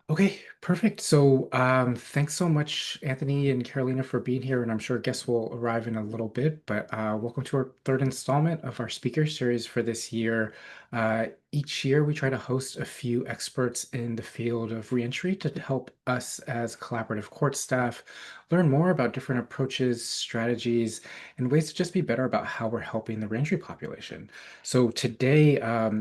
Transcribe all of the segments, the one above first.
Okay, perfect. So, thanks so much, Anthony and Carolina, for being here. And I'm sure guests will arrive in a little bit. But welcome to our third installment of our speaker series for this year. Each year, we try to host a few experts in the field of reentry to help us as collaborative court staff learn more about different approaches, strategies, and ways to just be better about how we're helping the reentry population. So today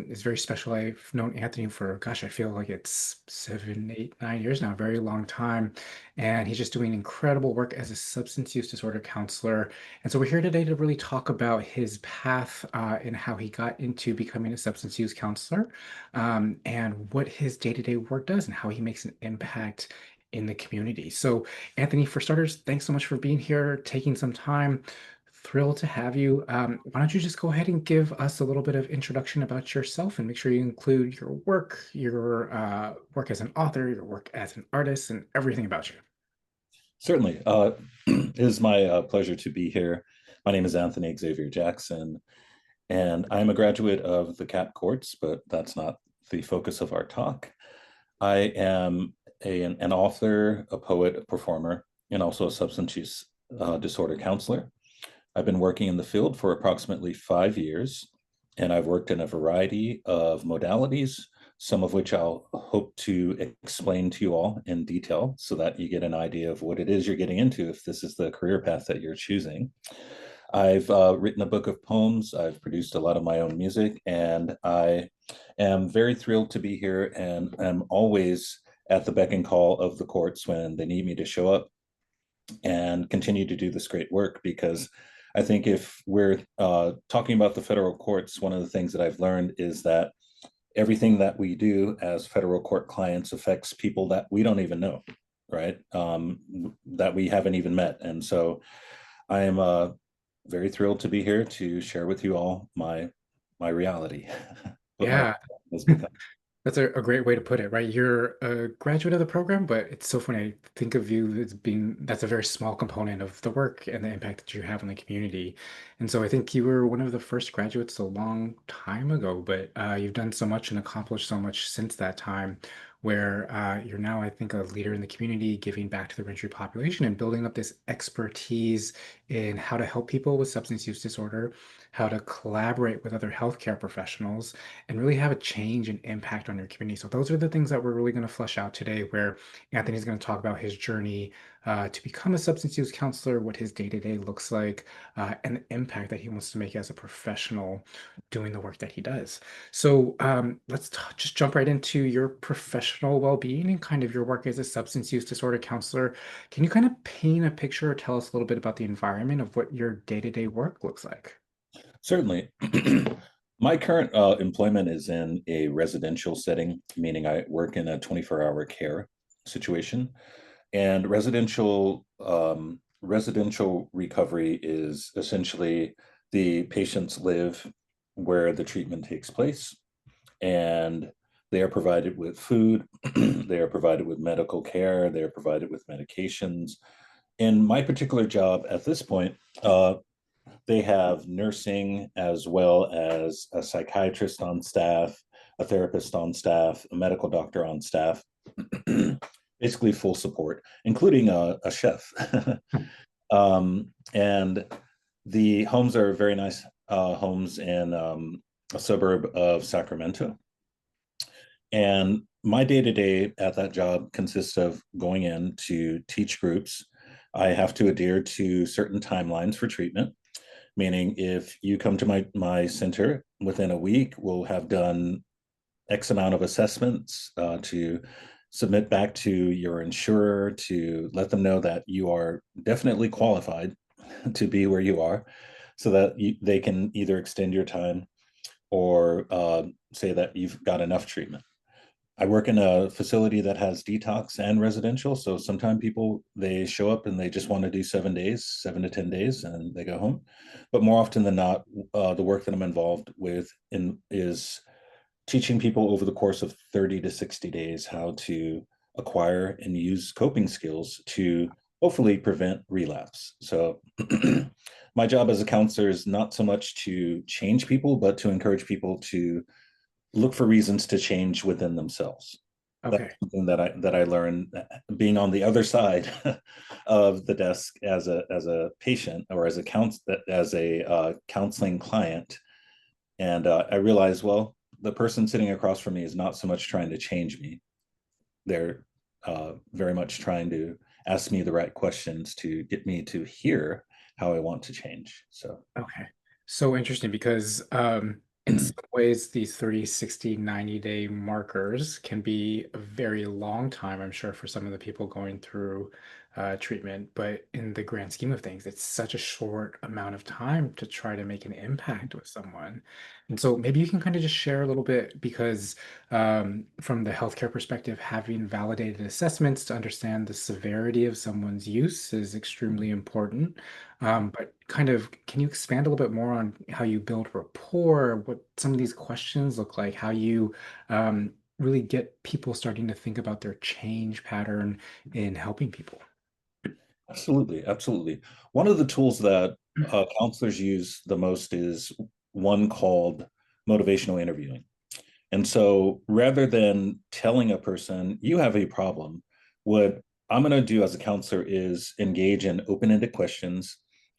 is very special. I've known Anthony for, gosh, I feel like it's 7, 8, 9 years now, a very long time. And he's just doing incredible work as a substance use disorder counselor. And so we're here today to really talk about his path and how he got into becoming a substance use counselor and what his day-to-day work does and how he makes an impact in the community. So, Anthony, for starters, thanks so much for being here, taking some time. Thrilled to have you. Why don't you just go ahead and give us a little bit of introduction about yourself and make sure you include your work as an author, your work as an artist, and everything about you. Certainly. It is my pleasure to be here. My name is Anthony Xavier Jackson, and I'm a graduate of the CAP courts, but that's not the focus of our talk. I am an author, a poet, a performer, and also a substance use disorder counselor. I've been working in the field for approximately 5 years, and I've worked in a variety of modalities, some of which I'll hope to explain to you all in detail so that you get an idea of what it is you're getting into if this is the career path that you're choosing. I've written a book of poems, I've produced a lot of my own music, and I am very thrilled to be here and am always at the beck and call of the courts when they need me to show up and continue to do this great work because I think if we're talking about the federal courts, one of the things that I've learned is that everything that we do as federal court clients affects people that we don't even know, right? That we haven't even met. And so I am very thrilled to be here to share with you all my reality, what my Yeah, has become. that's a great way to put it, right? You're a graduate of the program, but it's so funny. I think of you as being that's a very small component of the work and the impact that you have in the community. And so I think you were one of the first graduates a long time ago, but you've done so much and accomplished so much since that time, where you're now, I think, a leader in the community, giving back to the Reentry population and building up this expertise in how to help people with substance use disorder, how to collaborate with other healthcare professionals and really have a change and impact on your community. So those are the things that we're really going to flesh out today, where Anthony's going to talk about his journey to become a substance use counselor, what his day-to-day looks like, and the impact that he wants to make as a professional doing the work that he does. So just jump right into your professional well-being and kind of your work as a substance use disorder counselor. Can you kind of paint a picture or tell us a little bit about the environment of what your day-to-day work looks like? Certainly. My current employment is in a residential setting, meaning I work in a 24-hour care situation. And residential recovery is essentially the patients live where the treatment takes place, and they are provided with food, they are provided with medical care, they are provided with medications. In my particular job at this point, they have nursing as well as a psychiatrist on staff, a therapist on staff, a medical doctor on staff, basically full support, including a chef. And the homes are very nice homes in a suburb of Sacramento. And my day to day at that job consists of going in to teach groups. I have to adhere to certain timelines for treatment, meaning if you come to my center within a week, we'll have done X amount of assessments to submit back to your insurer to let them know that you are definitely qualified to be where you are so that they can either extend your time or say that you've got enough treatment. I work in a facility that has detox and residential. So sometimes people they show up and they just want to do 7 days, 7 to 10 days, and they go home. But more often than not, the work that I'm involved with is teaching people over the course of 30 to 60 days how to acquire and use coping skills to hopefully prevent relapse. So my job as a counselor is not so much to change people, but to encourage people to look for reasons to change within themselves. That's Okay. something that I learned being on the other side of the desk as a patient or as a counseling client. And I realized, well, the person sitting across from me is not so much trying to change me. They're very much trying to ask me the right questions to get me to hear how I want to change. So, Okay. So interesting because in some ways these 30, 60, 90-day markers can be a very long time, I'm sure, for some of the people going through treatment. But in the grand scheme of things, it's such a short amount of time to try to make an impact with someone. And so maybe you can kind of just share a little bit because from the healthcare perspective, having validated assessments to understand the severity of someone's use is extremely important. But kind of, can you expand a little bit more on how you build rapport, what some of these questions look like, how you really get people starting to think about their change pattern in helping people? absolutely, absolutely. One of the tools that counselors use the most is one called motivational interviewing. And so rather than telling a person, you have a problem, what I'm going to do as a counselor is engage in open ended questions,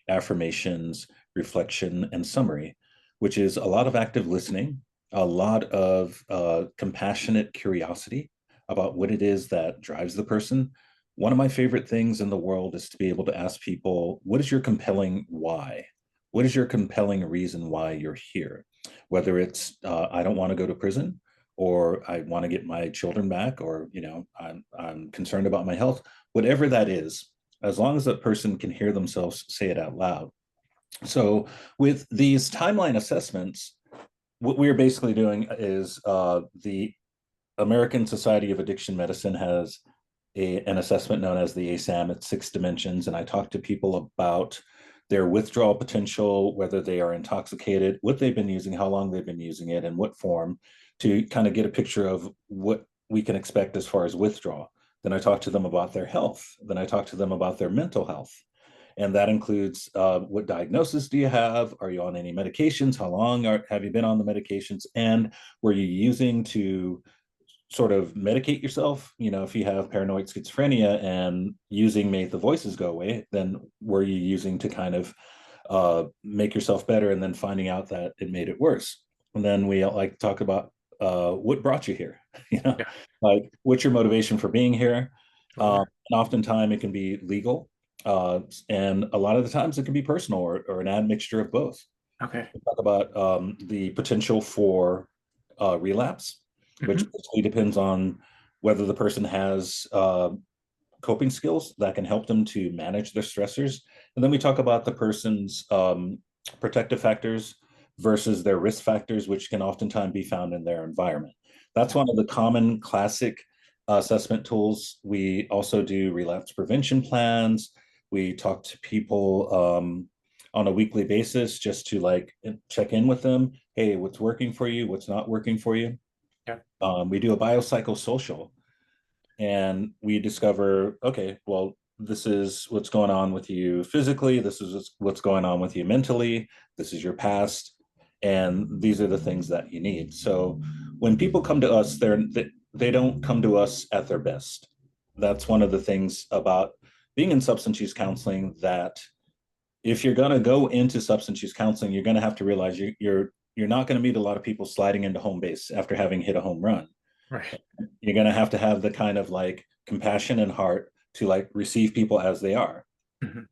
affirmations, reflection, and summary, which is a lot of active listening, a lot of compassionate curiosity about what it is that drives the person. One of my favorite things in the world is to be able to ask people, what is your compelling why? What is your compelling reason why you're here? Whether it's I don't want to go to prison, or I want to get my children back, or I'm concerned about my health, whatever that is, as long as that person can hear themselves say it out loud. So with these timeline assessments, what we're basically doing is the American Society of Addiction Medicine has an assessment known as the ASAM. It's 6 dimensions, and I talk to people about their withdrawal potential, whether they are intoxicated, what they've been using, how long they've been using it, and what form, to kind of get a picture of what we can expect as far as withdrawal. Then I talk to them about their health. Then I talk to them about their mental health. And that includes what diagnosis do you have? Are you on any medications? How long have you been on the medications? And were you using to sort of medicate yourself? If you have paranoid schizophrenia and using made the voices go away, then were you using to kind of make yourself better and then finding out that it made it worse? And then we like to talk about what brought you here, you know, Yeah. like what's your motivation for being here? Sure. And oftentimes it can be legal, and a lot of the times it can be personal or an admixture of both. Okay. We talk about the potential for relapse, which Hmm. basically depends on whether the person has coping skills that can help them to manage their stressors. And then we talk about the person's protective factors versus their risk factors, which can oftentimes be found in their environment. That's Yeah. one of the common classic assessment tools. We also do relapse prevention plans. We talk to people on a weekly basis just to like check in with them. Hey, what's working for you? What's not working for you? Yeah. We do a biopsychosocial, and we discover, okay, well, this is what's going on with you physically, this is what's going on with you mentally, this is your past, and these are the things that you need. So when people come to us, they don't come to us at their best. That's one of the things about being in substance use counseling, that if you're going to go into substance use counseling, you're going to have to realize you're not going to meet a lot of people sliding into home base after having hit a home run. Right. You're going to have the kind of like compassion and heart to like receive people as they are. Mhm.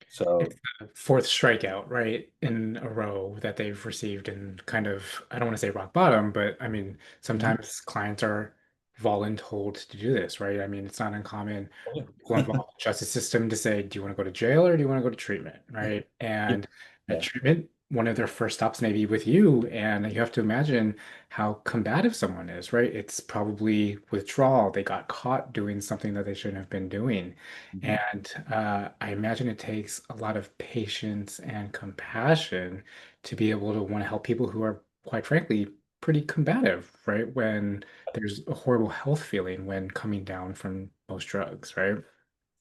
So It's the fourth strikeout, right, in a row that they've received and kind of, I don't want to say rock bottom, but I mean, mhm. sometimes clients are voluntold to do this, right? I mean, it's not uncommon for people involved in the justice system to say, do you want to go to jail or do you want to go to treatment, right? And at Yeah, treatment, one of their first stops may be with you, and you have to imagine how combative someone is, right? It's probably withdrawal. They got caught doing something that they shouldn't have been doing. mhm. And I imagine it takes a lot of patience and compassion to be able to want to help people who are, quite frankly, pretty combative, right? When there's a horrible health feeling when coming down from most drugs, right?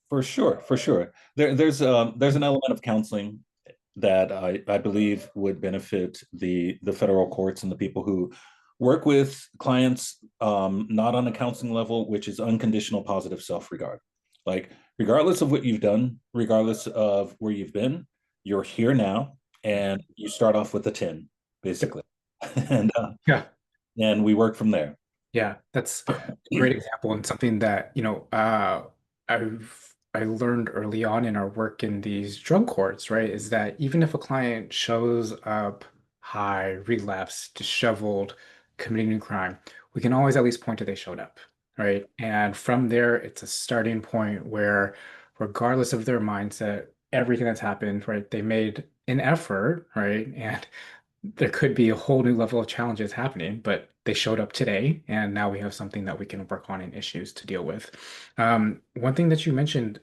For sure, for sure. There's an element of counseling that I believe would benefit the federal courts and the people who work with clients not on a counseling level, which is unconditional positive self-regard. Like, regardless of what you've done, regardless of where you've been, you're here now, and you start off with a 10, Yep. basically. and Yeah. and we work from there. Yeah, that's a great example and something that, I learned early on in our work in these drug courts, right? Is that even if a client shows up high, relapsed, disheveled, committing a crime, we can always at least point to they showed up, right? And from there, it's a starting point where, regardless of their mindset, everything that's happened, right? They made an effort, right? And there could be a whole new level of challenges happening, but they showed up today, and now we have something that we can work on and issues to deal with. One thing that you mentioned,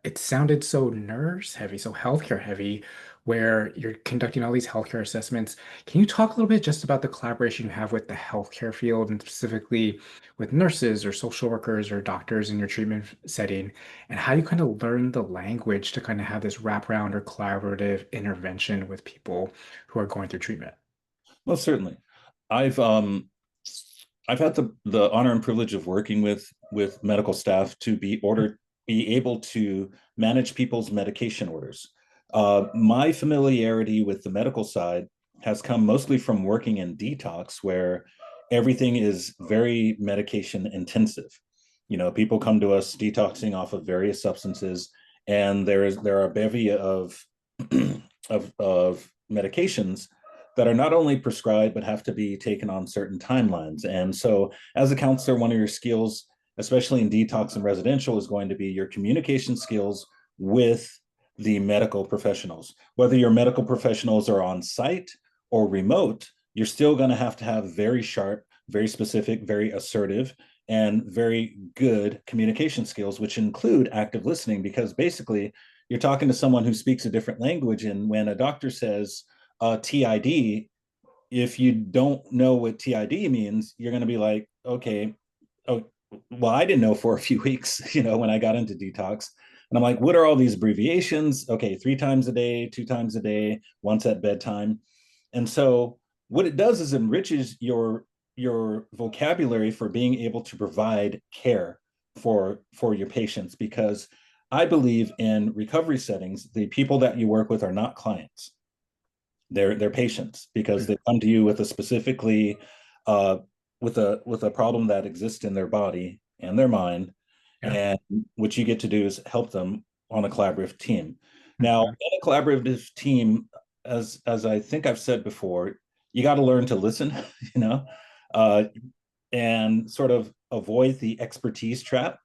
it sounded so nurse heavy, so healthcare heavy, where you're conducting all these healthcare assessments. Can you talk a little bit just about the collaboration you have with the healthcare field and specifically with nurses or social workers or doctors in your treatment setting, and how you kind of learn the language to kind of have this wraparound or collaborative intervention with people who are going through treatment? Well, certainly. I've um I've had the honor and privilege of working with medical staff to be able to manage people's medication orders. My familiarity with the medical side has come mostly from working in detox, where everything is very medication intensive. People come to us detoxing off of various substances, and there are a bevy of of medications that are not only prescribed but have to be taken on certain timelines. And so, as a counselor, one of your skills, especially in detox and residential, is going to be your communication skills with the medical professionals. Whether your medical professionals are on site or remote, you're still going to have very sharp, very specific, very assertive, and very good communication skills, which include active listening, because basically you're talking to someone who speaks a different language. And when a doctor says TID, if you don't know what TID means, you're going to be like, okay, oh, well, I didn't know for a few weeks, when I got into detox. And I'm like, what are all these abbreviations? Okay, 3 times a day, 2 times a day, once at bedtime. And so what it does is enriches your vocabulary for being able to provide care for your patients, because I believe in recovery settings, the people that you work with are not clients. They're patients, because they come to you with a specifically uh, with a problem that exists in their body and their mind, Yeah. and what you get to do is help them on a collaborative team. Now, Mhm. in a collaborative team, as I think I've said before, you got to learn to listen, you know, uh, and sort of avoid the expertise trap.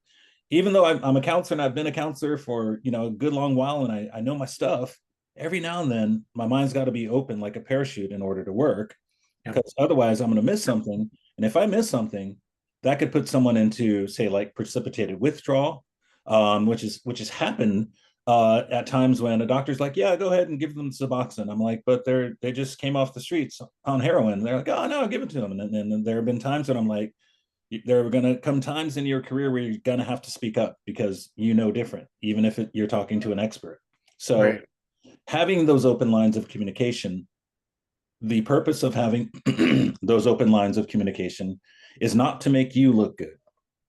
Even though I'm a counselor and I've been a counselor for a good long while, and I know my stuff, every now and then my mind's got to be open like a parachute in order to work, Yeah. because otherwise I'm going to miss something. And if I miss something, that could put someone into, say, like precipitated withdrawal, which has happened at times when a doctor's like, "Yeah, go ahead and give them Suboxone." I'm like, "But they just came off the streets on heroin." They're like, "Oh no, give it to them." And then there have been times when I'm like, there are going to come times in your career where you're going to have to speak up because different, even if you're talking to an expert. So Right. having those open lines of communication, the purpose of having those open lines of communication is not to make you look good,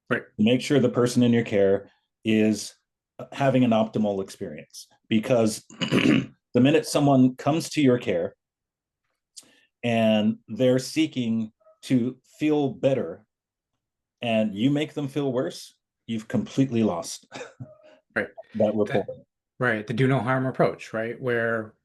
Right. make sure the person in your care is having an optimal experience. Because the minute someone comes to your care and they're seeking to feel better and you make them feel worse, you've completely lost Right. that rapport. That, right. The do no harm approach, right? Where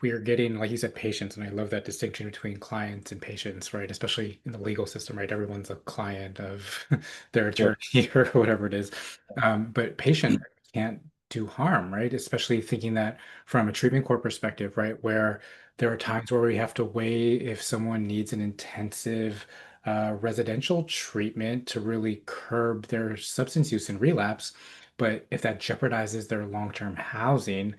we are getting, like you said, patients, and I love that distinction between clients and patients, right? Especially in the legal system, right? Everyone's a client of their Sure. attorney or whatever it is. But patient can't do harm, right? Especially thinking that from a treatment court perspective, right? Where there are times where we have to weigh if someone needs an intensive residential treatment to really curb their substance use and relapse. But if that jeopardizes their long-term housing,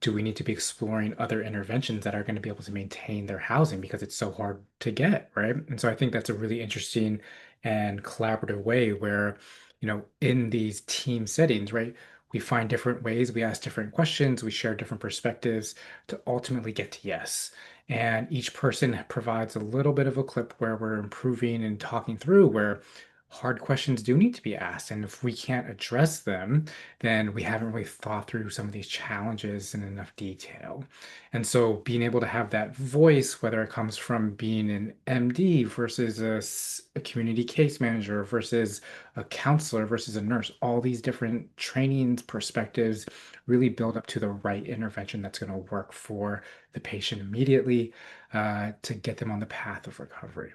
do we need to be exploring other interventions that are going to be able to maintain their housing because it's so hard to get, right? And so I think that's a really interesting and collaborative way where, in these team settings, right, we find different ways, we ask different questions, we share different perspectives to ultimately get to yes. And each person provides a little bit of a clip where we're improving and talking through where hard questions do need to be asked. And if we can't address them, then we haven't really thought through some of these challenges in enough detail. And so being able to have that voice, whether it comes from being an MD versus a community case manager versus a counselor versus a nurse, all these different trainings, perspectives really build up to the right intervention that's going to work for the patient immediately to get them on the path of recovery.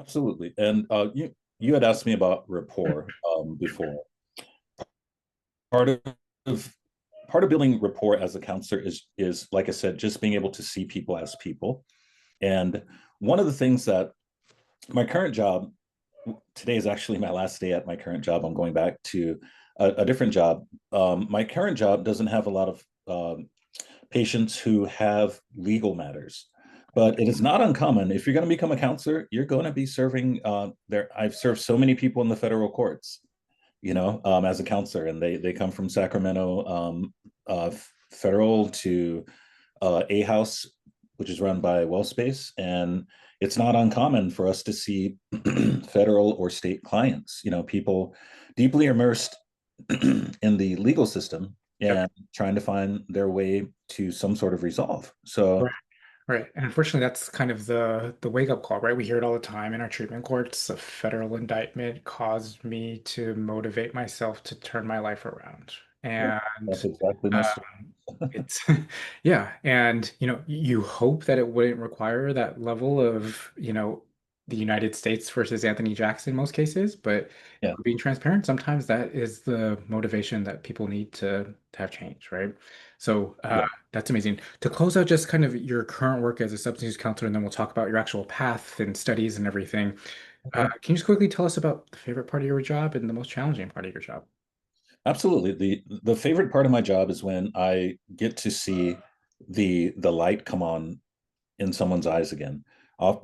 Absolutely. And you had asked me about rapport before. Part of part of building rapport as a counselor is like I said, just being able to see people as people. And one of the things that my current job, today is actually my last day at my current job. I'm going back to a different job. My current job doesn't have a lot of patients who have legal matters, but it is not uncommon. If you're going to become a counselor, you're going to be serving there. I've served so many people in the federal courts, as a counselor, and they come from Sacramento federal to A House, which is run by WellSpace, and it's not uncommon for us to see federal or state clients, people deeply immersed in the legal system Yep. and trying to find their way to some sort of resolve. So, Right. Right. And unfortunately, that's kind of the wake up call, right? We hear it all the time in our treatment courts. A federal indictment caused me to motivate myself to turn my life around. yep, And that's exactly my story. it's yeah, and you hope that it wouldn't require that level of, the United States versus Anthony Jackson in most cases, but if Yeah, we're being transparent, sometimes that is the motivation that people need to have change, right? So yeah. that's amazing. To close out just kind of your current work as a substance use counselor, and then we'll talk about your actual path and studies and everything. Okay. Can you just quickly tell us about the favorite part of your job and the most challenging part of your job? Absolutely. The favorite part of my job is when I get to see the light come on in someone's eyes again.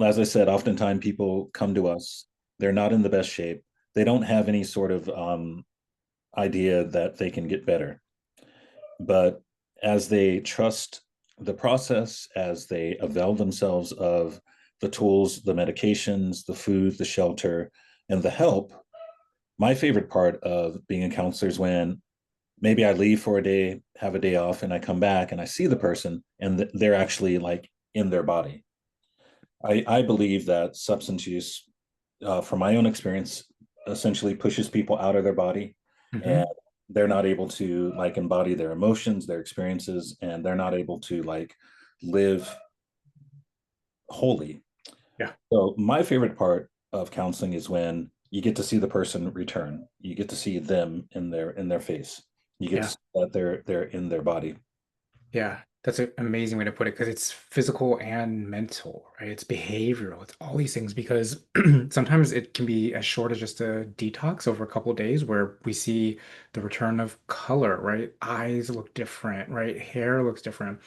As I said, oftentimes people come to us, they're not in the best shape. They don't have any sort of idea that they can get better. But as they trust the process, as they avail themselves of the tools, the medications, the food, the shelter, and the help, my favorite part of being a counselor is when maybe I leave for a day, have a day off, and I come back and I see the person and they're actually like in their body. I believe that substance use, from my own experience, essentially pushes people out of their body, and Hmm. they're not able to like embody their emotions, their experiences, and they're not able to like live wholly. Yeah, So my favorite part of counseling is when you get to see the person return. You get to see them in their face. You get to yeah. see that they're in their body. Yeah, that's an amazing way to put it because it's physical and mental, right? It's behavioral. It's all these things because sometimes it can be as short as just a detox over a couple of days where we see the return of color, right? Eyes look different, right? Hair looks different.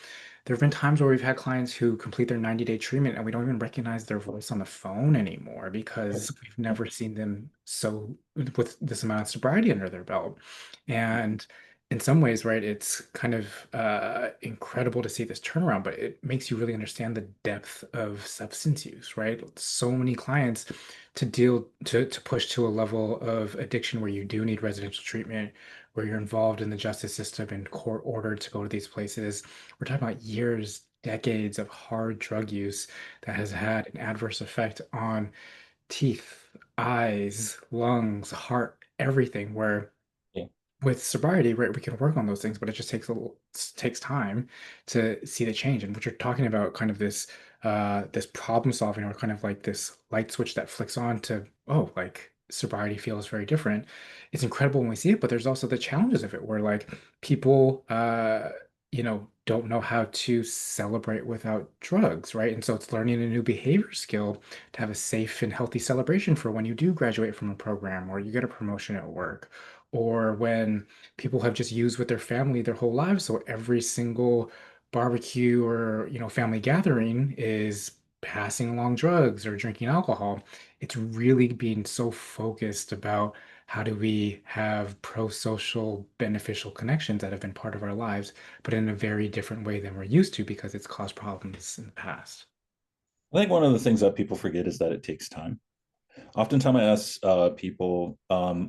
There have been times where we've had clients who complete their 90-day treatment and we don't even recognize their voice on the phone anymore because we've never seen them so with this amount of sobriety under their belt. And in some ways, right, it's kind of incredible to see this turnaround, but it makes you really understand the depth of substance use, right? So many clients to push to a level of addiction where you do need residential treatment, where you're involved in the justice system and court ordered to go to these places. We're talking about years, decades of hard drug use that has had an adverse effect on teeth, eyes, lungs, heart, everything, where Yeah, with sobriety, right, we can work on those things, but it just takes time to see the change. And what you're talking about, kind of this problem solving, or kind of like this light switch that flicks on to, oh, like sobriety feels very different. It's incredible when we see it, but there's also the challenges of it, where like people, don't know how to celebrate without drugs, right? And so it's learning a new behavior skill to have a safe and healthy celebration for when you do graduate from a program or you get a promotion at work or when people have just used with their family their whole lives. So every single barbecue or, family gathering is passing along drugs or drinking alcohol. It's really being so focused about How do we have pro-social beneficial connections that have been part of our lives, but in a very different way than we're used to because it's caused problems in the past? I think one of the things that people forget is that it takes time. Oftentimes, I ask people,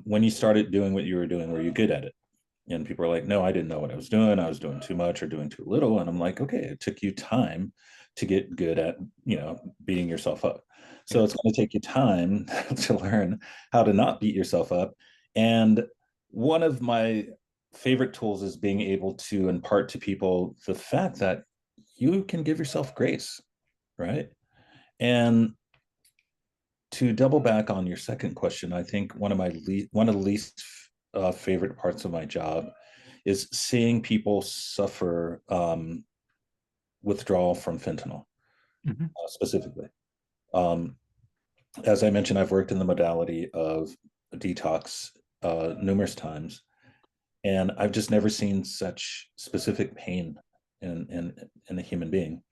when you started doing what you were doing, were you good at it? And people are like, no, I didn't know what I was doing. I was doing too much or doing too little. And I'm like, okay, it took you time to get good at, beating yourself up. So Yeah. it's going to take you time to learn how to not beat yourself up. And one of my favorite tools is being able to impart to people the fact that you can give yourself grace, right? And to double back on your second question, I think one of the least favorite parts of my job is seeing people suffer withdrawal from fentanyl, Mhm. specifically. Um, as I mentioned, I've worked in the modality of detox numerous times, and I've just never seen such specific pain in a human being.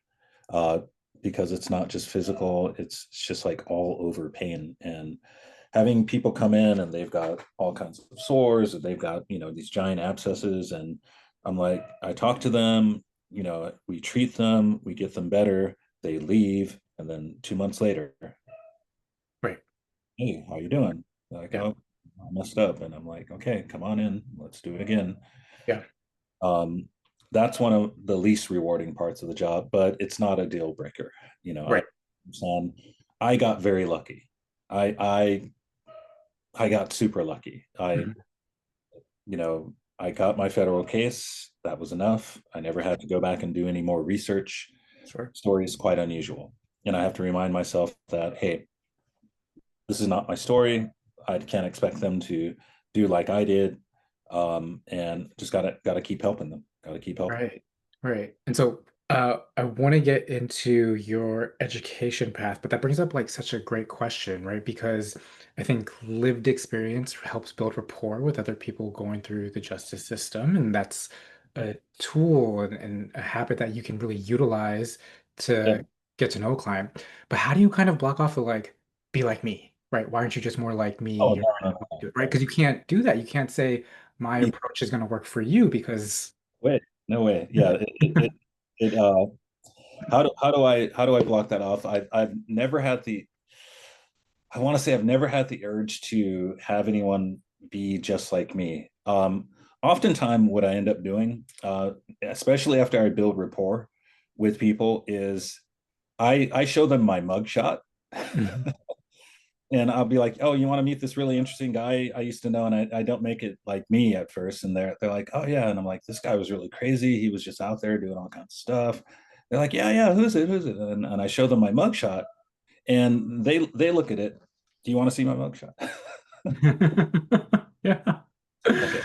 uh, because it's not just physical, it's just like all over pain. And having people come in and they've got all kinds of sores, and they've got, these giant abscesses. And I'm like, I talk to them, we treat them, we get them better, they leave. And then 2 months later, Right. hey, how you doing? They're like, Yeah. oh, I messed up. And I'm like, okay, come on in, let's do it again. Yeah. um, that's one of the least rewarding parts of the job, but it's not a deal breaker. You know, I Right. um, I got very lucky. I got super lucky. Mhm. I got my federal case. That was enough. I never had to go back and do any more research. Sure. Story is quite unusual, and I have to remind myself that, hey, this is not my story. I can't expect them to do like I did, and just gotta keep helping them. Gotta keep helping. Right, right. And so I want to get into your education path, but that brings up like such a great question, right? Because I think lived experience helps build rapport with other people going through the justice system, and that's a tool and a habit that you can really utilize Yeah. to get to know a client. But how do you kind of block off the like, be like me, right? Why aren't you just more like me? Oh, You're no, gonna no, do it, right? no. Because you can't do that. You can't say my Yeah, approach is going to work for you because way, no way. Yeah, how do I block that off? I've never had the I want to say I've never had the urge to have anyone be just like me. Oftentimes, what I end up doing, especially after I build rapport with people, is I show them my mugshot. Mhm. And I'll be like, "Oh, you want to meet this really interesting guy I used to know?" And I don't make it like me at first, and they're like, "Oh yeah," and I'm like, "This guy was really crazy. He was just out there doing all kinds of stuff." They're like, "Yeah, yeah, who's it? Who's it?" And I show them my mugshot, and they look at it. Do you want to see my mugshot? Yeah. Okay,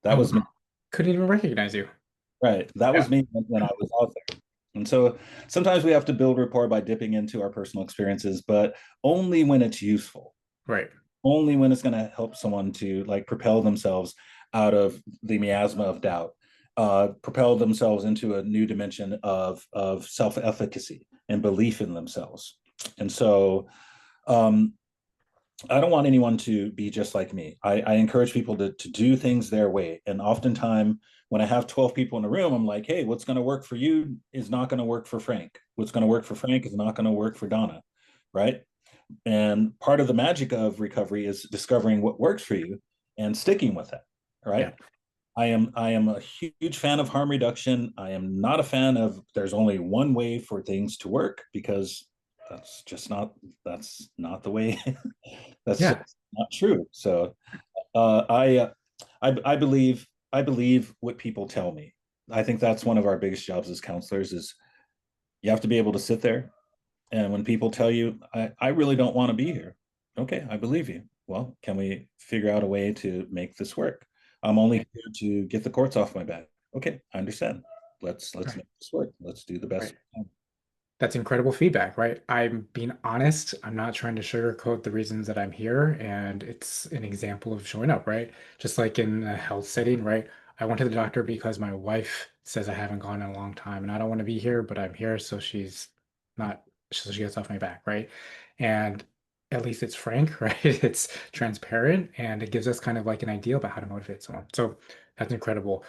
that Oh, was me. wow. Couldn't even recognize you. Right, that Yeah. was me when I was out there. And so sometimes we have to build rapport by dipping into our personal experiences, but only when it's useful. Right. Only when it's going to help someone to like propel themselves out of the miasma of doubt, propel themselves into a new dimension of self-efficacy and belief in themselves. And so um, I don't want anyone to be just like me. I encourage people to do things their way. And oftentimes, when I have 12 people in a room, I'm like, hey, what's going to work for you is not going to work for Frank. What's going to work for Frank is not going to work for Donna. Right. And part of the magic of recovery is discovering what works for you and sticking with it. Yeah. Right. I am a huge fan of harm reduction. I am not a fan of there's only one way for things to work, because that's just not that's not the way. That's Yeah. just not true. So uh, I, uh, I believe what people tell me. I think that's one of our biggest jobs as counselors is you have to be able to sit there, and when people tell you, I really don't want to be here. Okay, I believe you. Well, can we figure out a way to make this work? I'm only Right. here to get the courts off my back. Okay, I understand. Let's Right. make this work. Let's do the best Right. we can. That's incredible feedback, right? I'm being honest. I'm not trying to sugarcoat the reasons that I'm here, and it's an example of showing up, right? Just like in a health setting, right? I went to the doctor because my wife says I haven't gone in a long time, and I don't want to be here, but I'm here, so she's not, so she gets off my back, right? And at least it's frank, right? It's transparent and it gives us kind of like an idea about how to motivate someone. So that's incredible.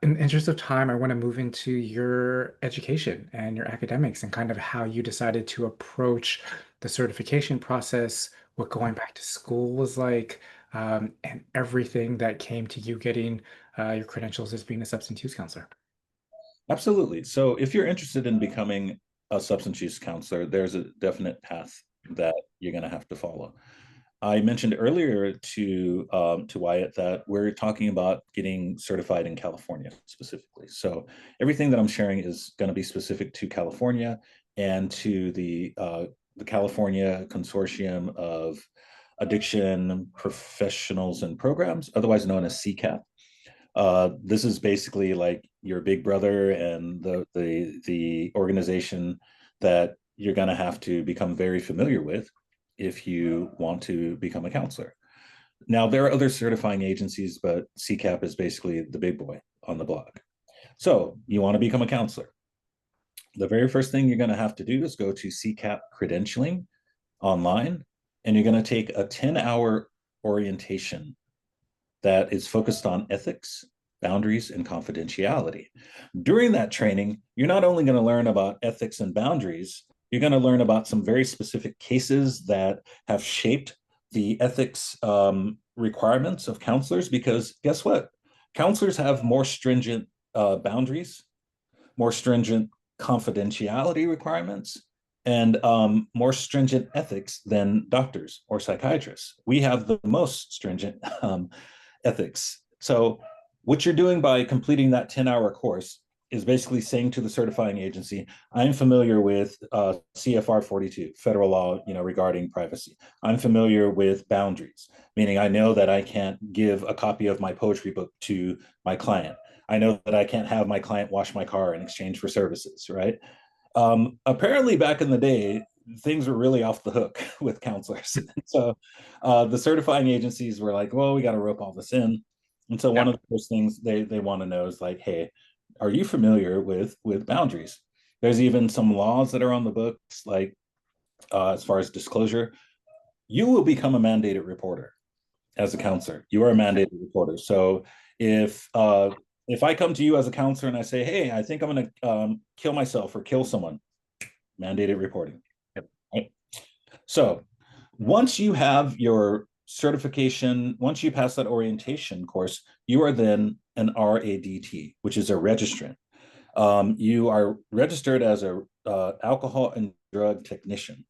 In the interest of time, I want to move into your education and your academics and kind of how you decided to approach the certification process, what going back to school was like, and everything that came to you getting your credentials as being a substance use counselor. Absolutely. So if you're interested in becoming a substance use counselor, there's a definite path that you're going to have to follow. I mentioned earlier to Wyatt that we're talking about getting certified in California specifically. So everything that I'm sharing is going to be specific to California and to the California Consortium of Addiction Professionals and Programs, otherwise known as CCAP. This is basically like your big brother and the organization that you're going to have to become very familiar with if you want to become a counselor. Now, there are other certifying agencies, but CCAP is basically the big boy on the block. So you want to become a counselor. The very first thing you're going to have to do is go to CCAP credentialing online, and you're going to take a 10-hour orientation that is focused on ethics, boundaries, and confidentiality. During that training, you're not only going to learn about ethics and boundaries, you're going to learn about some very specific cases that have shaped the ethics requirements of counselors. Because guess what? Counselors have more stringent boundaries, more stringent confidentiality requirements, and more stringent ethics than doctors or psychiatrists. We have the most stringent ethics. So what you're doing by completing that 10-hour course is basically saying to the certifying agency, I'm familiar with CFR 42, federal law, regarding privacy. I'm familiar with boundaries, meaning I know that I can't give a copy of my poetry book to my client. I know that I can't have my client wash my car in exchange for services, right? Apparently, back in the day, things were really off the hook with counselors. So the certifying agencies were like, well, we got to rope all this in. And so Yeah. one of the first things they want to know is like, hey, are you familiar with boundaries? There's even some laws that are on the books, like as far as disclosure, you will become a mandated reporter as a counselor. You are a mandated reporter. So if if I come to you as a counselor and I say, hey, I think I'm going to kill myself or kill someone, mandated reporting. Yep. Right? So once you have your certification, once you pass that orientation course, you are then an RADT, which is a registrant. You are registered as a alcohol and drug technician,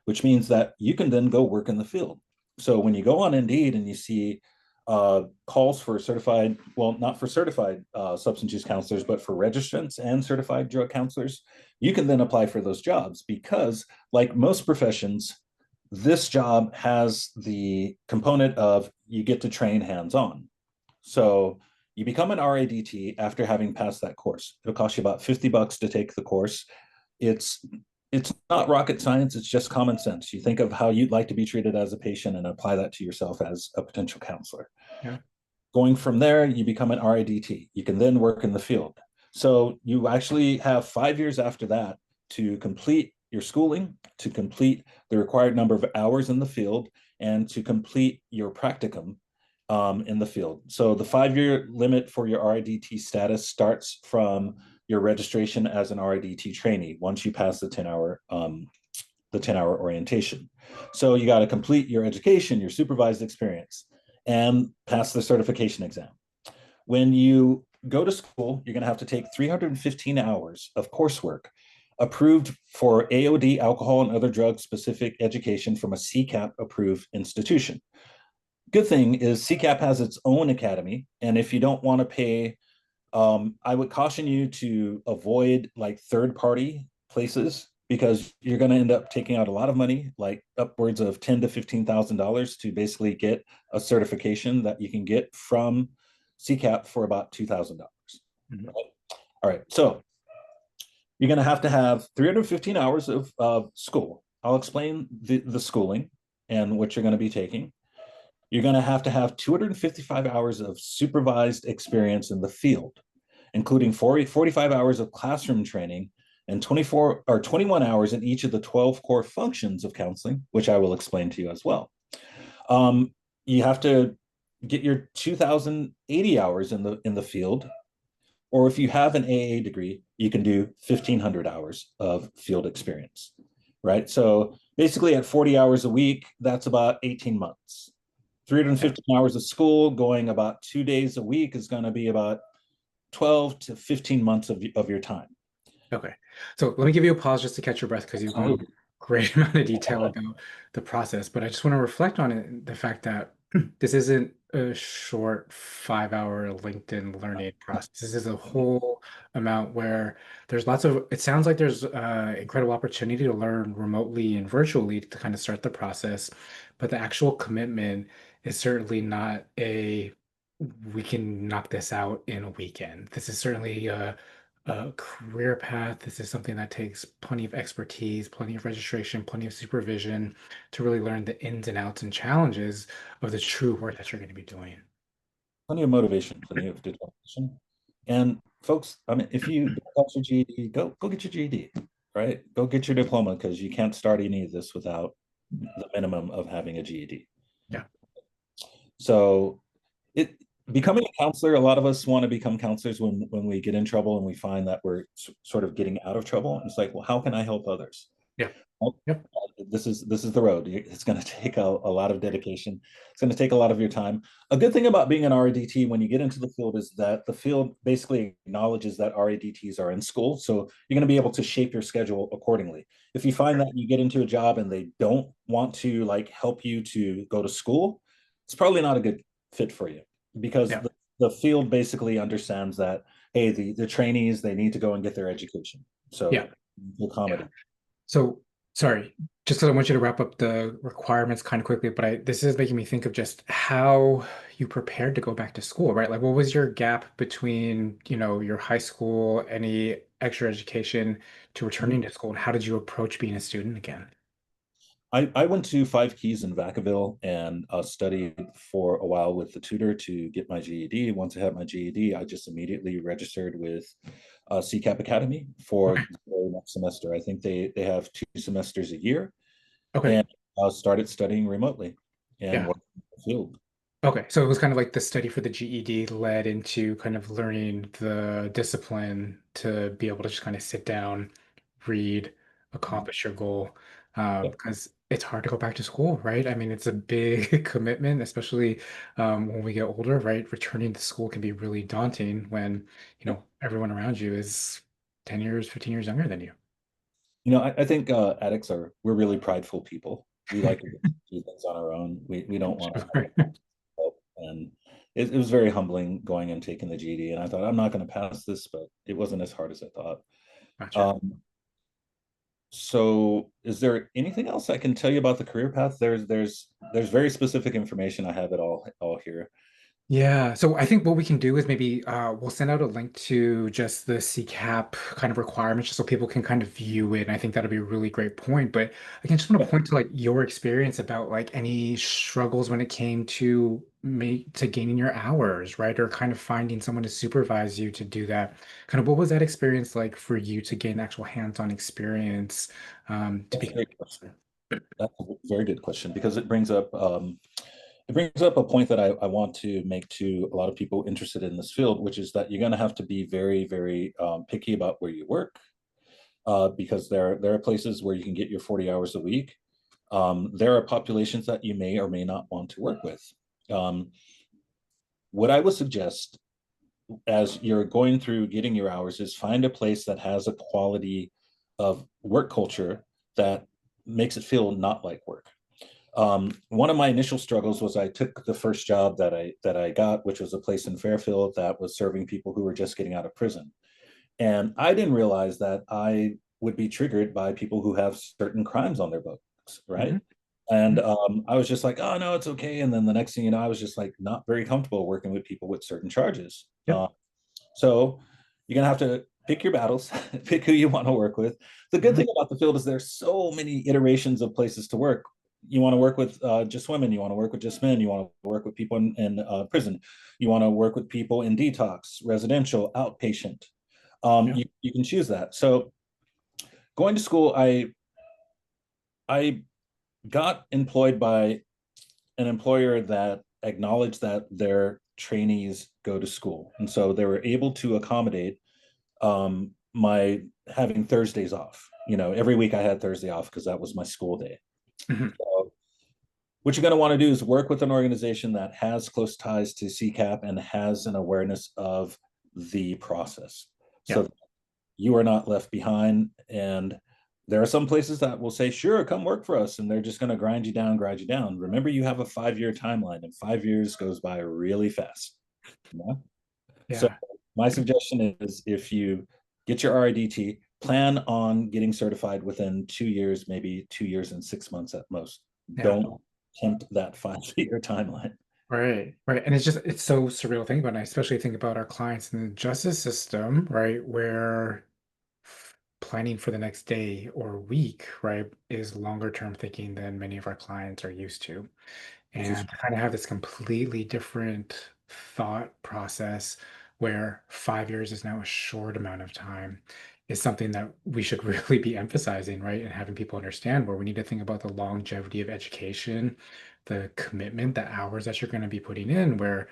which means that you can then go work in the field. So when you go on Indeed and you see calls for certified, well, not for certified substance use counselors, but for registrants and certified drug counselors, you can then apply for those jobs because, like most professions, this job has the component of you get to train hands on. So you become an RADT after having passed that course. It'll cost you about $50 to take the course. It's it's not rocket science, it's just common sense. You think of how you'd like to be treated as a patient and apply that to yourself as a potential counselor. Yeah. Going from there, you become an RADT. You can then work in the field. So you actually have 5 years after that to complete your schooling, to complete the required number of hours in the field, and to complete your practicum in the field. So the 5 year limit for your RADT status starts from your registration as an RADT trainee once you pass the 10-hour orientation. So you got to complete your education, your supervised experience, and pass the certification exam. When you go to school, you're going to have to take 315 hours of coursework approved for AOD, alcohol and other drug specific education from a CCAP approved institution. Good thing is CCAP has its own academy. And if you don't want to pay, I would caution you to avoid like third party places because you're going to end up taking out a lot of money, like upwards of $10,000 to $15,000 to basically get a certification that you can get from CCAP for about $2,000. Mhm. Right? All right. So you're going to have 315 hours of school. I'll explain the schooling and what you're going to be taking. You're going to have 255 hours of supervised experience in the field, including 45 hours of classroom training and 24 or 21 hours in each of the 12 core functions of counseling, which I will explain to you as well. Um, you have to get your 2,080 hours in the field, or if you have an AA degree, you can do 1,500 hours of field experience, right? So basically, at 40 hours a week, that's about 18 months. Yeah. 315 hours of school, going about 2 days a week, is going to be about 12 to 15 months of your time. Okay. So let me give you a pause just to catch your breath because you've gone into a great amount of detail about the process. But I just want to reflect on it, the fact that this isn't a short 5 hour LinkedIn learning process. This is a whole amount where there's lots of, it sounds like there's incredible opportunity to learn remotely and virtually to kind of start the process. But the actual commitment is certainly not we can knock this out in a weekend. This is certainly a career path. This is something that takes plenty of expertise, plenty of registration, plenty of supervision to really learn the ins and outs and challenges of the true work that you're going to be doing. Plenty of motivation, plenty of determination. And folks, I mean, if you don't have your GED, go get your GED, right? Go get your diploma because you can't start any of this without the minimum of having a GED. Yeah. So it becoming a counselor, a lot of us want to become counselors when we get in trouble and we find that we're sort of getting out of trouble. It's like, well, how can I help others? Yeah. Well, Yep. this is the road. It's going to take a lot of dedication. It's going to take a lot of your time. A good thing about being an RADT when you get into the field is that the field basically acknowledges that RADTs are in school, so you're going to be able to shape your schedule accordingly. If you find that you get into a job and they don't want to like help you to go to school, it's probably not a good fit for you because Yeah. the field basically understands that, hey, the trainees, they need to go and get their education, Yeah. so Yeah. accommodate. So, sorry, just because I want you to wrap up the requirements kind of quickly, but this is making me think of just how you prepared to go back to school, right? Like, what was your gap between, your high school, any extra education to returning to school, and how did you approach being a student again? I went to Five Keys in Vacaville and studied for a while with the tutor to get my GED. Once I had my GED, I just immediately registered with CCAP Academy for Okay. the next semester. I think they have 2 semesters a year, Okay. and started studying remotely and Yeah. working in the field. Okay. So it was kind of like the study for the GED led into kind of learning the discipline to be able to just kind of sit down, read, accomplish your goal. Yeah, Because it's hard to go back to school, right? I mean, it's a big commitment, especially when we get older, right? Returning to school can be really daunting when, yeah. everyone around you is 10 years, 15 years younger than you. I think addicts we're really prideful people. We like to do things on our own. We don't want to Sure. help. And it was very humbling going and taking the GD. And I thought, I'm not going to pass this, but it wasn't as hard as I thought. Gotcha. Um, so is there anything else I can tell you about the career path? There's very specific information. I have it all here. Yeah, so I think what we can do is maybe we'll send out a link to just the CCAP kind of requirements just so people can kind of view it. And I think that'll be a really great point. But again, just want to Yeah, point to like your experience about like any struggles when it came to gaining your hours, right? Or kind of finding someone to supervise you to do that. Kind of what was that experience like for you to gain actual hands-on experience to that's a become great a question. counselor? That's a very good question because it brings up a point that I want to make to a lot of people interested in this field, which is that you're going to have to be very, very picky about where you work, because there are places where you can get your 40 hours a week. There are populations that you may or may not want to work with. Um, what I would suggest as you're going through getting your hours is find a place that has a quality of work culture that makes it feel not like work. One of my initial struggles was I took the first job that I got, which was a place in Fairfield that was serving people who were just getting out of prison. And I didn't realize that I would be triggered by people who have certain crimes on their books, right? Mhm. And Mhm. I was just like, oh no, it's okay. And then the next thing you know, I was just like not very comfortable working with people with certain charges. Yep. So you're gonna have to pick your battles, pick who you want to work with. The good Mhm. thing about the field is there's so many iterations of places to work. You want to work with just women, you want to work with just men, you want to work with people in prison, you want to work with people in detox, residential, outpatient. Yeah. You can choose that. So going to school, I got employed by an employer that acknowledged that their trainees go to school, and so they were able to accommodate my having Thursdays off. Every week I had Thursday off because that was my school day. Mhm. So what you're going to want to do is work with an organization that has close ties to CCAP and has an awareness of the process, Yeah. so you are not left behind. And there are some places that will say, sure, come work for us. And they're just going to grind you down, grind you down. Remember, you have a 5 year timeline, and 5 years goes by really fast. You know? So, Yeah. my suggestion is if you get your RIDT, plan on getting certified within 2 years, maybe 2 years and 6 months at most. Yeah. Don't tempt that 5 year timeline. Right, right. And it's so surreal to think about. And I especially think about our clients in the justice system, right, where planning for the next day or week, right, is longer term thinking than many of our clients are used to. This is And to kind of have this completely different thought process where 5 years is now a short amount of time is something that we should really be emphasizing, right? And having people understand where we need to think about the longevity of education, the commitment, the hours that you're going to be putting in, where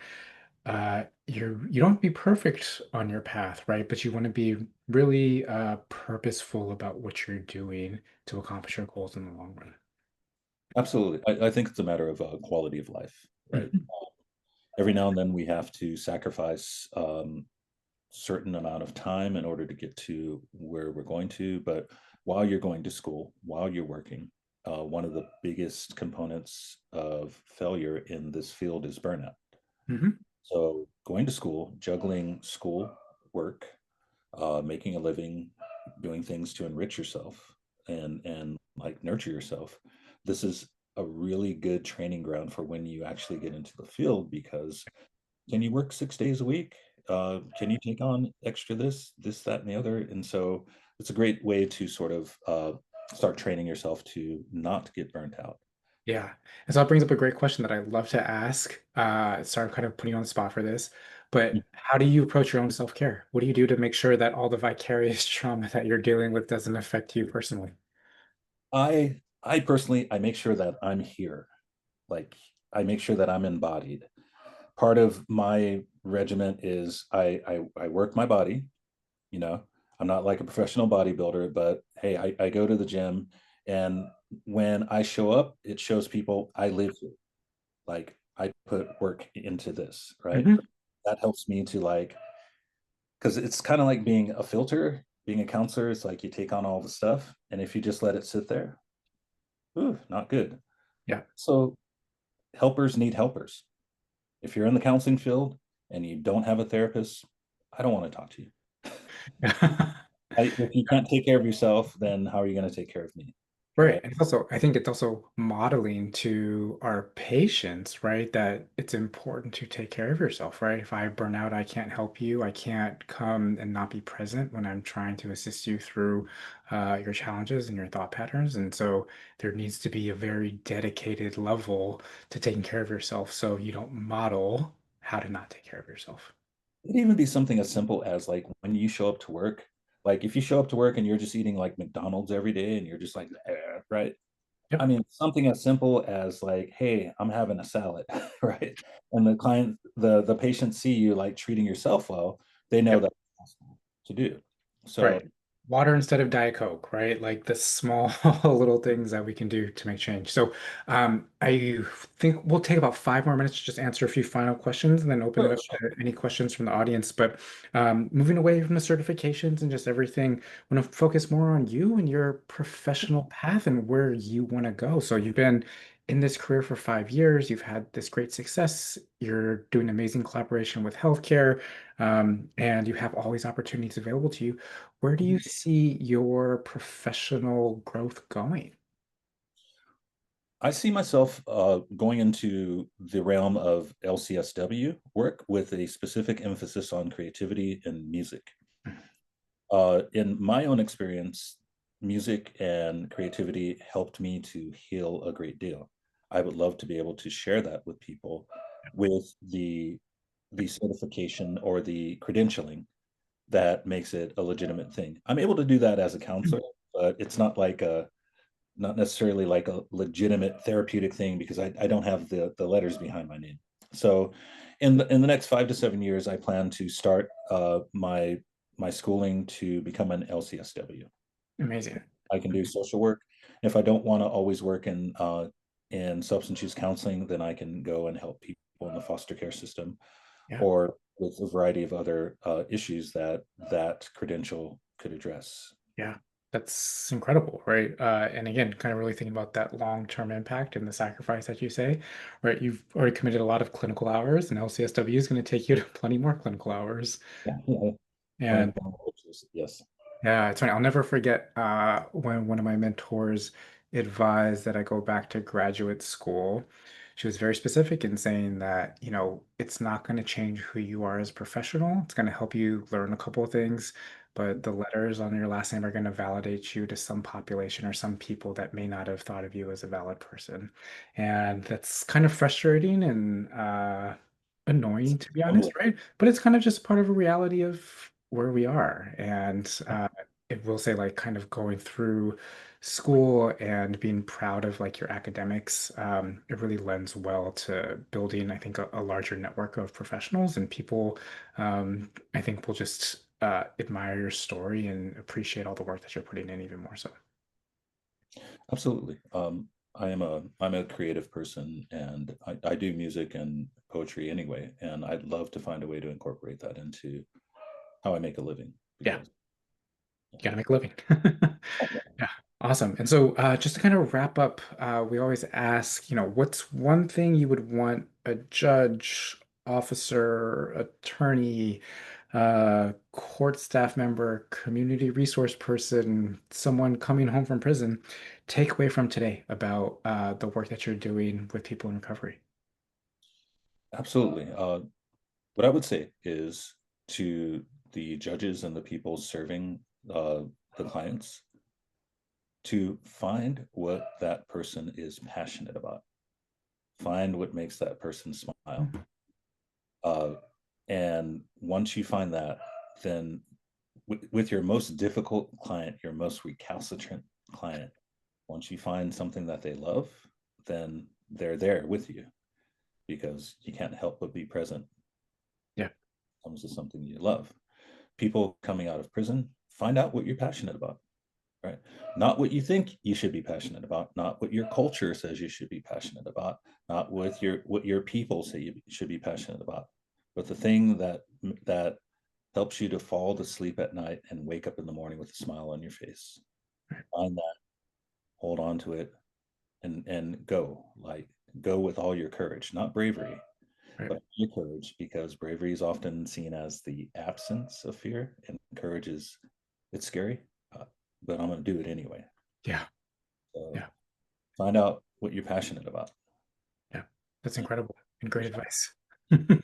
you don't have to be perfect on your path, right? But you want to be really purposeful about what you're doing to accomplish your goals in the long run. absolutely. I think it's a matter of quality of life, right? Mhm. Every now and then we have to sacrifice certain amount of time in order to get to where we're going to. But while you're going to school, while you're working, one of the biggest components of failure in this field is burnout. Mhm. So going to school, juggling school, work, making a living, doing things to enrich yourself and like nurture yourself. This is a really good training ground for when you actually get into the field, because can you work 6 days a week? Can you take on extra this, that, and the other? And so it's a great way to sort of start training yourself to not get burnt out. Yeah. And so that brings up a great question that I love to ask. Sorry, I'm kind of putting you on the spot for this, but how do you approach your own self-care? What do you do to make sure that all the vicarious trauma that you're dealing with doesn't affect you personally? I personally I make sure that I'm here. Like I make sure that I'm embodied. Part of my regiment is I work my body. you know I'm not like a professional bodybuilder, but hey, I go to the gym, and when I show up, it shows people I live here. Like I put work into this, right? Hmm. That helps me to like, because it's kind of like being a filter, being a counselor. It's like you take on all the stuff, and if you just let it sit there, ooh, not good. Yeah. So helpers need helpers. If you're in the counseling field and you don't have a therapist, I don't want to talk to you. If you can't take care of yourself, then how are you going to take care of me? Right. Right. And it's also, I think it's also modeling to our patients, right? That it's important to take care of yourself, right? If I burn out, I can't help you. I can't come and not be present when I'm trying to assist you through your challenges and your thought patterns. And so there needs to be a very dedicated level to taking care of yourself so you don't model how to not take care of yourself. It'd even be something as simple as like when you show up to work, like if you show up to work and you're just eating like McDonald's every day and you're just like, right? I Yep. mean, something as simple as like, hey, I'm having a salad, right? And the patient see you like treating yourself well, they know Yep. that's possible to do. So Right. Water instead of Diet Coke, right? Like the small little things that we can do to make change. So I think we'll take about 5 more minutes to just answer a few final questions and then open it sure, up sure. to any questions from the audience. But moving away from the certifications and just everything, I want to focus more on you and your professional path and where you want to go. So you've been in this career for 5 years. You've had this great success. You're doing amazing collaboration with healthcare, and you have all these opportunities available to you. Where do you see your professional growth going? I see myself going into the realm of LCSW work with a specific emphasis on creativity and music. In my own experience, music and creativity helped me to heal a great deal. I would love to be able to share that with people with the certification or the credentialing that makes it a legitimate thing. I'm able to do that as a counselor, but it's not like a not necessarily like a legitimate therapeutic thing because I don't have the letters behind my name. So in the next 5 to 7 years, I plan to start my schooling to become an LCSW. Amazing. I can do social work. If I don't want to always work in substance use counseling, then I can go and help people in the foster care system Yeah. or with a variety of other issues that that credential could address. Yeah, that's incredible, right? And again, kind of really thinking about that long-term impact and the sacrifice that you say, right? You've already committed a lot of clinical hours, and LCSW is going to take you to plenty more clinical hours. Yeah, yeah. And Yes. yeah, it's funny. I'll never forget when one of my mentors advised that I go back to graduate school. She was very specific in saying that, it's not going to change who you are as a professional. It's going to help you learn a couple of things, but the letters on your last name are going to validate you to some population or some people that may not have thought of you as a valid person. And that's kind of frustrating and annoying, to be honest, right? But it's kind of just part of a reality of where we are. And it will say, like, kind of going through school and being proud of like your academics, it really lends well to building, I think, a larger network of professionals and people. I think will just admire your story and appreciate all the work that you're putting in even more so. Absolutely. I'm a creative person and I do music and poetry anyway, and I'd love to find a way to incorporate that into how I make a living Yeah, because you gotta make a living. Yeah, awesome. And so, just to kind of wrap up, we always ask, what's one thing you would want a judge, officer, attorney, court staff member, community resource person, someone coming home from prison take away from today about the work that you're doing with people in recovery? absolutely. What I would say is to the judges and the people serving the clients to find what that person is passionate about, find what makes that person smile. Mhm. Uh, and once you find that, then with your most difficult client, your most recalcitrant client, once you find something that they love, then they're there with you because you can't help but be present Yeah, when it comes to something you love. People coming out of prison, find out what you're passionate about, right? Not what you think you should be passionate about, not what your culture says you should be passionate about, not what your people say you should be passionate about, but the thing that helps you to fall to sleep at night and wake up in the morning with a smile on your face. right, Find that, hold on to it, and go with all your courage, not bravery, right. but your courage, because bravery is often seen as the absence of fear, and courage is it's scary, uh, but I'm going to do it anyway. Yeah, So yeah, find out what you're passionate about. yeah. That's And incredible and great push on. advice.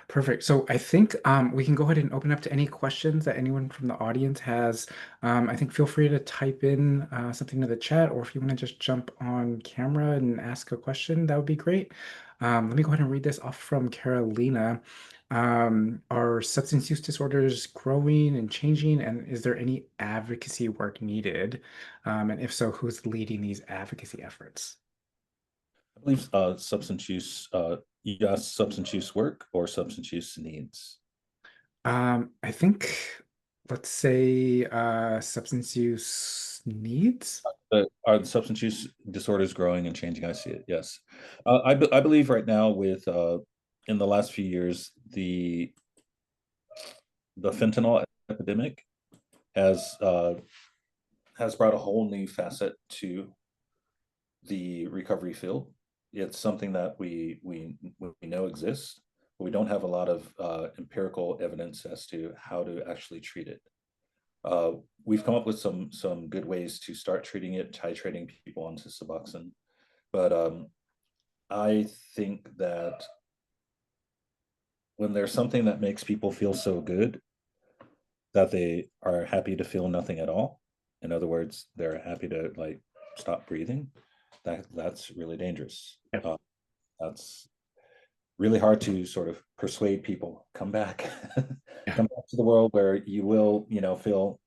Perfect. So I think we can go ahead and open up to any questions that anyone from the audience has. I think feel free to type in something to the chat, or if you want to just jump on camera and ask a question, that would be great. Let me go ahead and read this off from Carolina. Are substance use disorders growing and changing, and is there any advocacy work needed? And if so, who's leading these advocacy efforts? I believe substance use, you asked substance use work or substance use needs. I think, let's say, substance use needs. Are the substance use disorders growing and changing? I see it. Yes, I believe right now with in the last few years the fentanyl epidemic has uh, has brought a whole new facet to the recovery field. It's something that we know exists, but we don't have a lot of empirical evidence as to how to actually treat it. Uh, we've come up with some good ways to start treating it, titrating people onto Suboxone, but I think that when there's something that makes people feel so good that they are happy to feel nothing at all, in other words, they're happy to like stop breathing, that's really dangerous. Yep. That's really hard to sort of persuade people come back Yeah. come back to the world where you will feel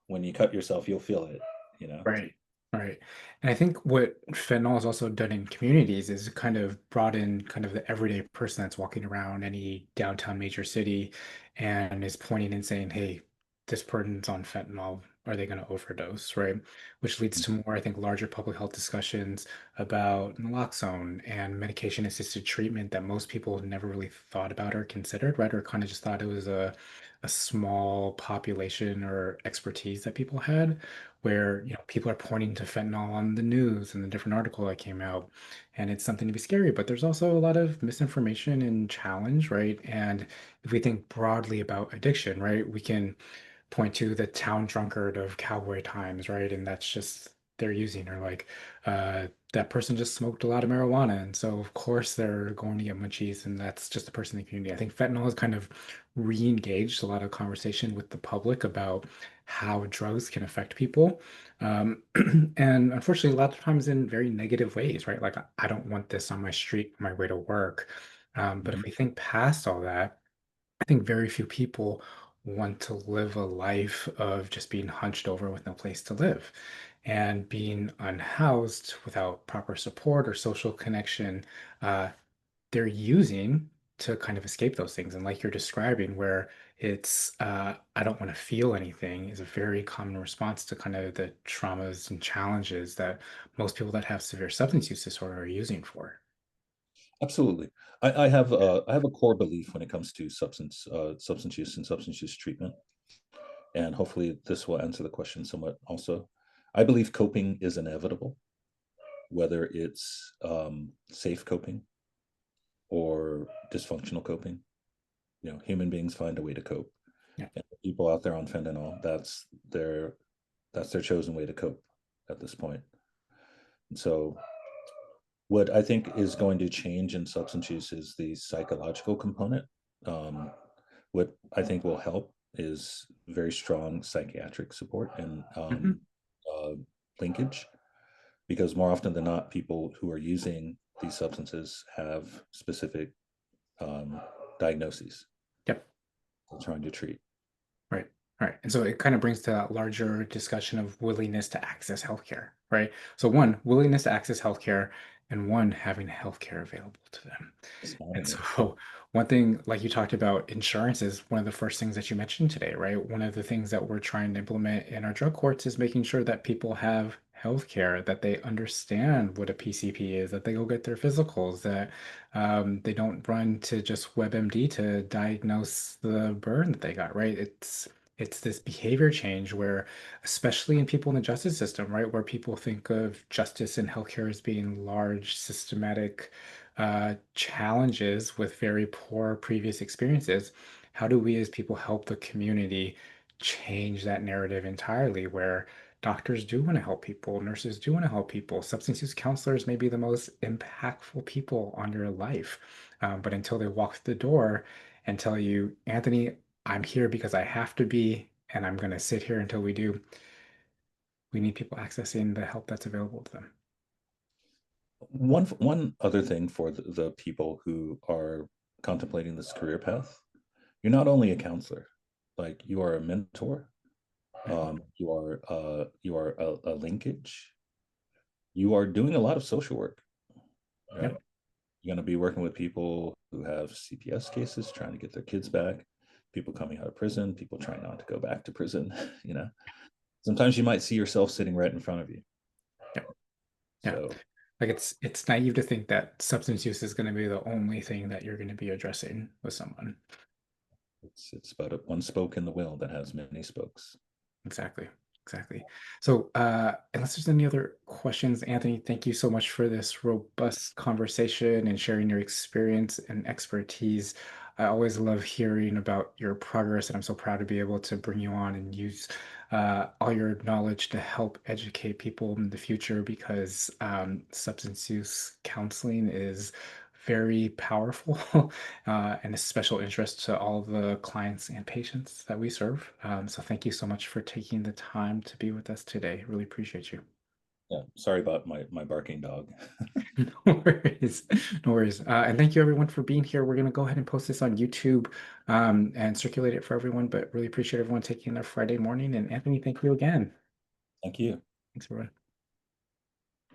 when you cut yourself you'll feel it. you know? Right, right. And I think what fentanyl has also done in communities is kind of brought in kind of the everyday person that's walking around any downtown major city and is pointing and saying, hey, this person's on fentanyl. Are they going to overdose? Right. Which leads to more, I think, larger public health discussions about naloxone and medication assisted treatment that most people never really thought about or considered, right? Or kind of just thought it was a small population or expertise that people had where people are pointing to fentanyl on the news and the different article that came out, and it's something to be scary. But there's also a lot of misinformation and challenge, right? And if we think broadly about addiction, right, we can point to the town drunkard of cowboy times, right? And that's just they're using or like that person just smoked a lot of marijuana, and so of course they're going to get munchies, and that's just a person in the community. I think fentanyl has kind of re-engaged a lot of conversation with the public about how drugs can affect people. And unfortunately, a lot of times in very negative ways, right? Like, I don't want this on my street on my way to work. But if Mhm. we think past all that, I think very few people want to live a life of just being hunched over with no place to live and being unhoused without proper support or social connection. Uh, they're using to kind of escape those things. And like you're describing, where it's, I don't want to feel anything, is a very common response to kind of the traumas and challenges that most people that have severe substance use disorder are using for. Absolutely. I have a core belief when it comes to substance use and substance use treatment, and hopefully this will answer the question somewhat also. I believe coping is inevitable, whether it's safe coping or dysfunctional coping. You know, human beings find a way to cope. Yeah. And the people out there on fentanyl, that's their chosen way to cope at this point. And so what I think is going to change in substance use is the psychological component. Um, what I think will help is very strong psychiatric support and Mhm. uh, linkage, because more often than not, people who are using these substances have specific um, diagnoses Yep. they're trying to treat. Right. Right. And so it kind of brings to that larger discussion of willingness to access healthcare, right? So one, willingness to access healthcare, and one, having healthcare available to them. Smart And in it. so one thing, like you talked about, insurance is one of the first things that you mentioned today, right? One of the things that we're trying to implement in our drug courts is making sure that people have healthcare, that they understand what a PCP is, that they go get their physicals, that they don't run to just WebMD to diagnose the burn that they got, right? It's this behavior change where, especially in people in the justice system, right, where people think of justice and healthcare as being large, systematic challenges with very poor previous experiences. How do we as people help the community change that narrative entirely where doctors do want to help people, nurses do want to help people, substance use counselors may be the most impactful people on your life. But until they walk through the door and tell you, Anthony, I'm here because I have to be, and I'm going to sit here until we do, we need people accessing the help that's available to them. One other thing for the people who are contemplating this career path, you're not only a counselor, like you are a mentor, Right. you are a linkage, you are doing a lot of social work, right? Yep. You're going to be working with people who have CPS cases, trying to get their kids back, people coming out of prison, people trying not to go back to prison. You know, sometimes you might see yourself sitting right in front of you. Yep. Yeah. So Like it's naive to think that substance use is going to be the only thing that you're going to be addressing with someone. it's about one spoke in the wheel that has many spokes. Exactly. Exactly. So, unless there's any other questions, Anthony, thank you so much for this robust conversation and sharing your experience and expertise. I always love hearing about your progress, and I'm so proud to be able to bring you on and use all your knowledge to help educate people in the future because substance use counseling is very powerful and a special interest to all the clients and patients that we serve. So thank you so much for taking the time to be with us today. Really appreciate you. Yeah, sorry about my barking dog. No worries. No worries. And thank you everyone for being here. We're going to go ahead and post this on YouTube and circulate it for everyone, but really appreciate everyone taking their Friday morning. And Anthony, thank you again. Thank you. Thanks, everyone.